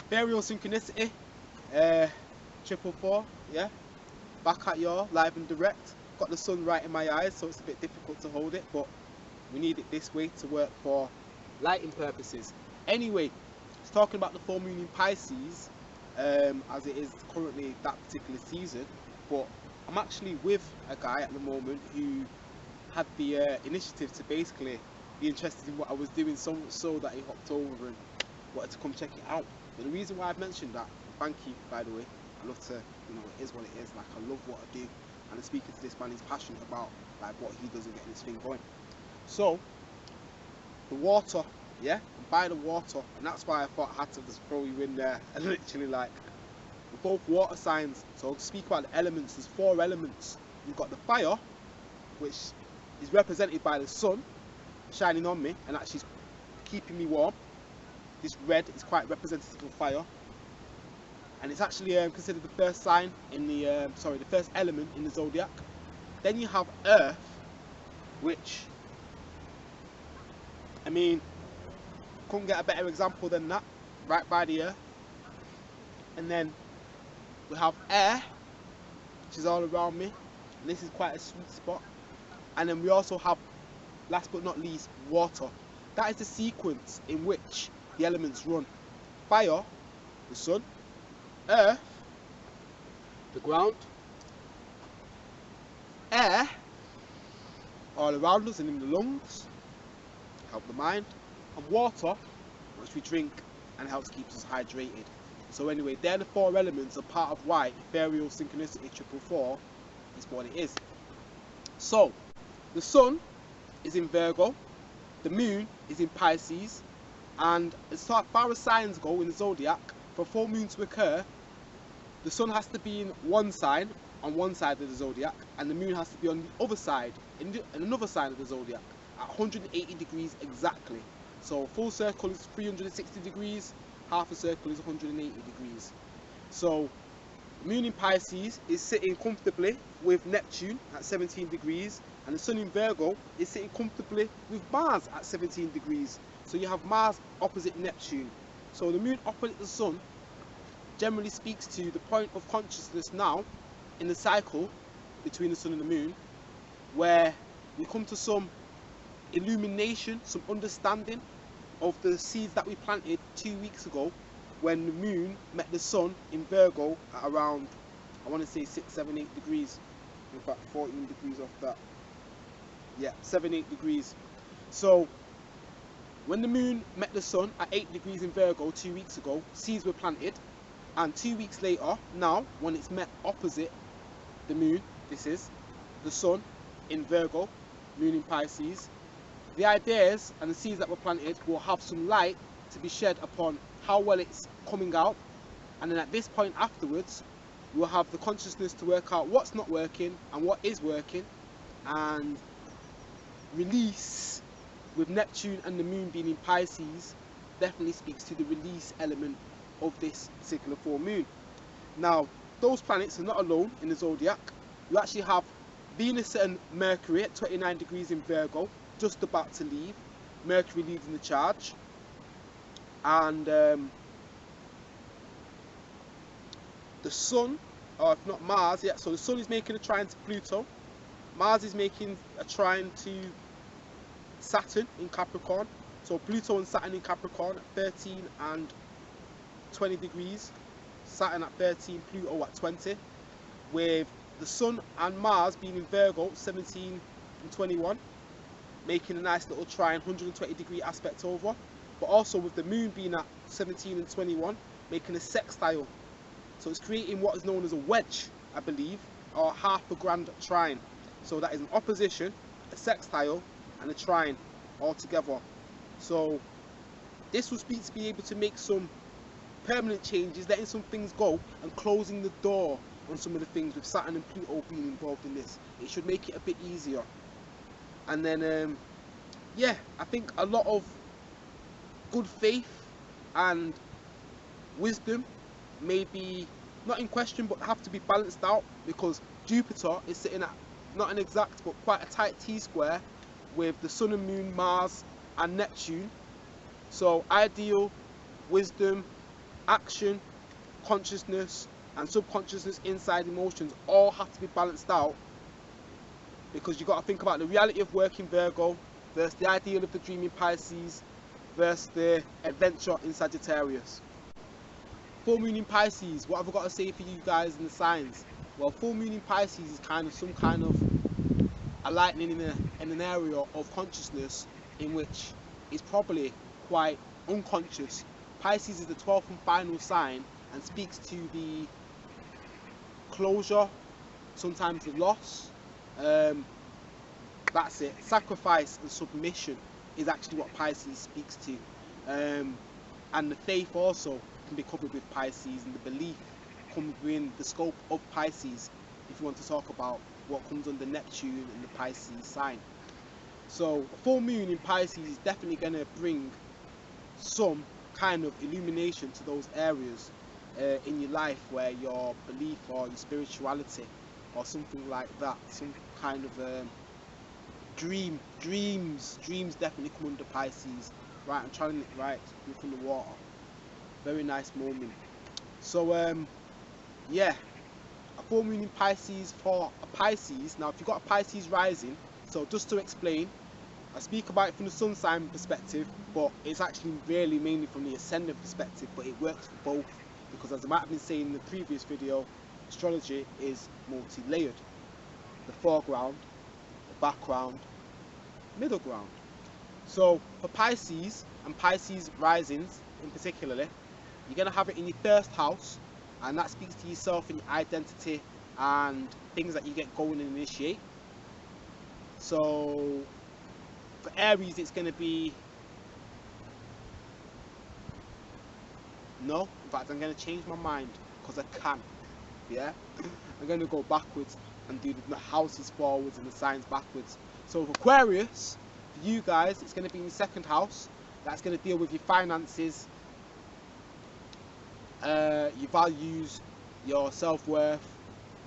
Ethereal synchronicity, 444, yeah, back at y'all, live and direct. Got the sun right in my eyes, so it's a bit difficult to hold it, but we need it this way to work for lighting purposes. Anyway, it's talking about the full moon in Pisces, as it is currently that particular season, but I'm actually with a guy at the moment who had the initiative to basically be interested in what I was doing, so much so that he hopped over and wanted to come check it out. But the reason why I've mentioned that, thank you by the way, I love to, you know, it is what it is, like I love what I do, and I'm speaking to this man, he's passionate about like what he does and getting this thing going. So the water, yeah, and by the water, and that's why I thought I had to just throw you in there, and literally like, we're both water signs, so I'll speak about the elements. There's 4 elements. You've got the fire, which is represented by the sun shining on me and actually keeping me warm. This red is quite representative of fire, and it's actually considered the first sign in the the first element in the zodiac. Then you have earth, which, I mean, couldn't get a better example than that, right by the earth. And then we have air, which is all around me, and this is quite a sweet spot. And then we also have, last but not least, water. That is the sequence in which the elements run. Fire, the sun; earth, the ground; air, all around us and in the lungs, help the mind; and water, which we drink and helps keep us hydrated. So anyway, they're the 4 elements, are part of why Ethereal synchronicity 444 is what it is. So the sun is in Virgo, the moon is in Pisces, and as far as signs go in the zodiac, for a full moon to occur, the sun has to be in one sign, on one side of the zodiac, and the moon has to be on the other side, in another side of the zodiac, at 180 degrees exactly. So a full circle is 360 degrees, half a circle is 180 degrees. So moon in Pisces is sitting comfortably with Neptune at 17 degrees, and the sun in Virgo is sitting comfortably with Mars at 17 degrees. So you have Mars opposite Neptune. So the moon opposite the sun generally speaks to the point of consciousness now in the cycle between the sun and the moon, where we come to some illumination, some understanding of the seeds that we planted 2 weeks ago, when the moon met the sun in Virgo at around, I want to say 6, 7, 8 degrees. In fact, 14 degrees off that. Yeah, 7, 8 degrees. So when the moon met the sun at 8 degrees in Virgo 2 weeks ago, seeds were planted, and 2 weeks later, now, when it's met opposite the moon, this is the sun in Virgo, moon in Pisces, the ideas and the seeds that were planted will have some light to be shed upon how well it's coming out, and then at this point afterwards, we'll have the consciousness to work out what's not working and what is working, and release, with Neptune and the moon being in Pisces, definitely speaks to the release element of this particular full moon. Now, those planets are not alone in the zodiac. You actually have Venus and Mercury at 29 degrees in Virgo, just about to leave. Mercury leading the charge. And the sun, or if not Mars, yeah, so the sun is making a trine to Pluto. Mars is making a trine to Saturn in Capricorn. So Pluto and Saturn in Capricorn at 13 and 20 degrees. Saturn at 13, Pluto at 20. With the sun and Mars being in Virgo, 17 and 21. Making a nice little trine, 120 degree aspect over. But also with the moon being at 17 and 21, making a sextile. So it's creating what is known as a wedge, I believe, or half a grand trine. So that is an opposition, a sextile, and a trine all together. So this will speak to be able to make some permanent changes, letting some things go and closing the door on some of the things, with Saturn and Pluto being involved in this. It should make it a bit easier. And then yeah, I think a lot of good faith and wisdom may be not in question, but have to be balanced out, because Jupiter is sitting at not an exact but quite a tight T-square with the sun and moon, Mars and Neptune. So ideal, wisdom, action, consciousness and subconsciousness, inside emotions, all have to be balanced out, because you've got to think about the reality of working Virgo versus the ideal of the dream in Pisces versus the adventure in Sagittarius. Full moon in Pisces, what have I got to say for you guys in the signs? Well, full moon in Pisces is kind of some kind of a lightning in an area of consciousness in which is probably quite unconscious. Pisces is the 12th and final sign and speaks to the closure, sometimes the loss. That's it. Sacrifice and submission is actually what Pisces speaks to. And the faith also can be covered with Pisces, and the belief comes within the scope of Pisces, if you want to talk about what comes under Neptune and the Pisces sign. So a full moon in Pisces is definitely going to bring some kind of illumination to those areas in your life where your belief or your spirituality or something like that, some kind of dreams definitely come under Pisces. Right, I'm trying it right from the water. Very nice moment. So yeah, a full moon in Pisces for a Pisces. Now if you've got a Pisces rising, so just to explain, I speak about it from the sun sign perspective, but it's actually really mainly from the ascendant perspective, but it works for both, because as I might have been saying in the previous video, astrology is multi-layered. The foreground, the background, middle ground. So for Pisces and Pisces risings in particularly, you're going to have it in your first house, and that speaks to yourself and your identity and things that you get going and initiate. So for Aries, it's going to be, no, in fact I'm going to change my mind because I can. Yeah, I'm going to go backwards and do the houses forwards and the signs backwards. So for Aquarius, for you guys, it's going to be in your second house. That's going to deal with your finances, your values, your self-worth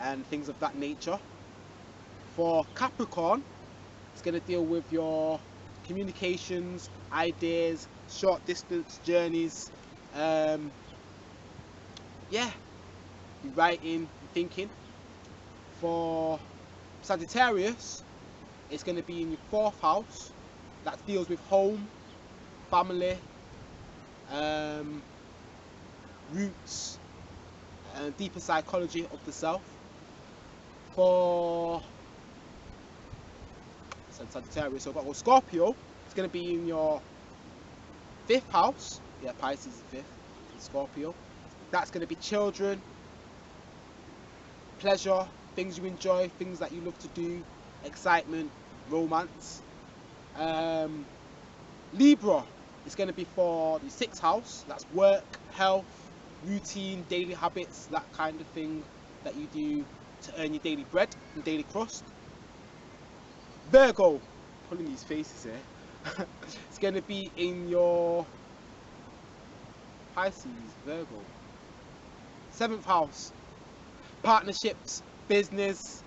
and things of that nature. For Capricorn, it's going to deal with your communications, ideas, short distance journeys, yeah, your writing, your thinking. For Sagittarius, it's going to be in your fourth house. That deals with home, family, roots and deeper psychology of the self. For Sagittarius, so I've got to go Scorpio. It's going to be in your fifth house. Yeah, Pisces is fifth. Scorpio. That's going to be children, pleasure, things you enjoy, things that you love to do, excitement, romance. Libra is going to be for the sixth house. That's work, health, routine, daily habits, that kind of thing that you do to earn your daily bread and daily crust. Virgo, pulling these faces here. It's going to be in your Pisces, Virgo, seventh house. Partnerships, business,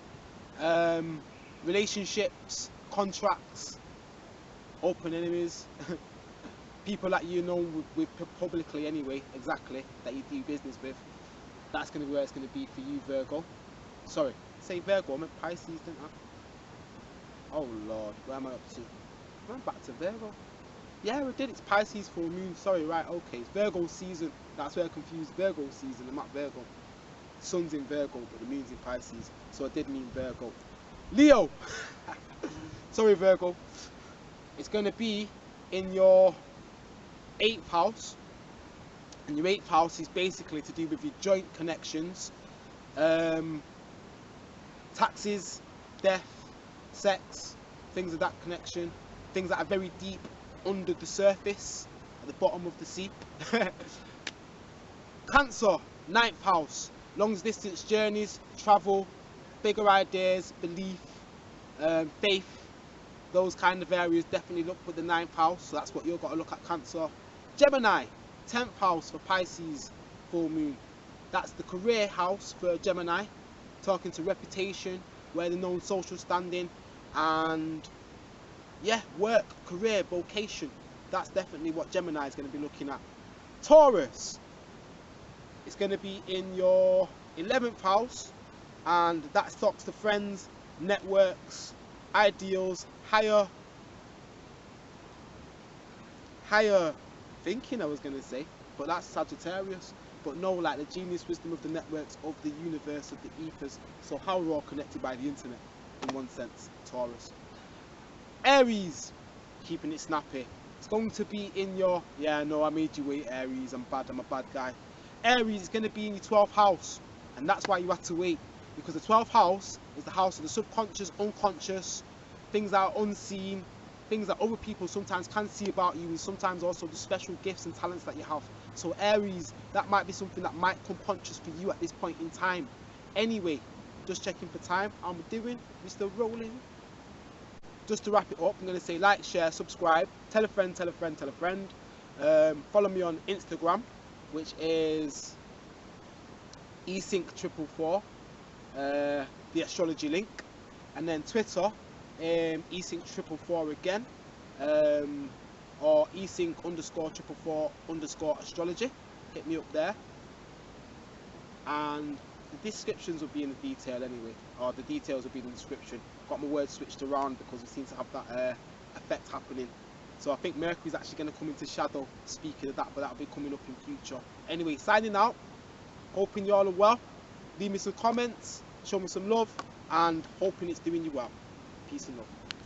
relationships, contracts, open enemies, people that you know with publicly anyway, exactly, that you do business with. That's going to be where it's going to be for you, Virgo. Sorry, say Virgo, I meant Pisces, didn't I? Oh Lord, where am I up to? I'm back to Virgo. Yeah, I did. It's Pisces full moon. Sorry, right, okay. It's Virgo season. That's where I confused. Virgo season. I'm at Virgo. Sun's in Virgo, but the moon's in Pisces. So I did mean Virgo. Leo. Sorry, Virgo. It's going to be in your 8th house. And your 8th house is basically to do with your joint connections. Taxes, death, sex, things of that connection. Things that are very deep under the surface, at the bottom of the sea. Cancer, 9th house. Long distance journeys, travel, bigger ideas, belief, faith. Those kind of areas definitely look with the 9th house. So that's what you've got to look at, Cancer. Gemini, 10th house for Pisces full moon. That's the career house for Gemini. Talking to reputation, where they're known, social standing, and yeah, work, career, vocation. That's definitely what Gemini is going to be looking at. Taurus, It's going to be in your 11th house, and that talks to friends, networks, ideals, higher thinking, I was going to say, but that's Sagittarius. But no, like the genius wisdom of the networks, of the universe, of the ethers. So how we're all connected by the internet, in one sense, Taurus. Aries, keeping it snappy. It's going to be in your, yeah, no, I made you wait, Aries. I'm bad, I'm a bad guy. Aries is going to be in your 12th house, and that's why you have to wait, because the 12th house is the house of the subconscious, unconscious, things that are unseen, things that other people sometimes can see about you, and sometimes also the special gifts and talents that you have. So Aries, that might be something that might come conscious for you at this point in time. Anyway, just checking for time. How am I doing? We're still rolling. Just to wrap it up, I'm going to say like, share, subscribe, tell a friend, tell a friend, tell a friend. Follow me on Instagram, which is esync444, the astrology link, and then Twitter, esync444 again, or esync_444_astrology. Hit me up there, and the descriptions will be in the detail anyway, or the details will be in the description. Got my words switched around because we seem to have that effect happening. So I think Mercury's actually going to come into shadow, speaking of that, but that'll be coming up in future. Anyway, signing out, hoping you all are well. Leave me some comments, show me some love, and hoping it's doing you well. Peace and love.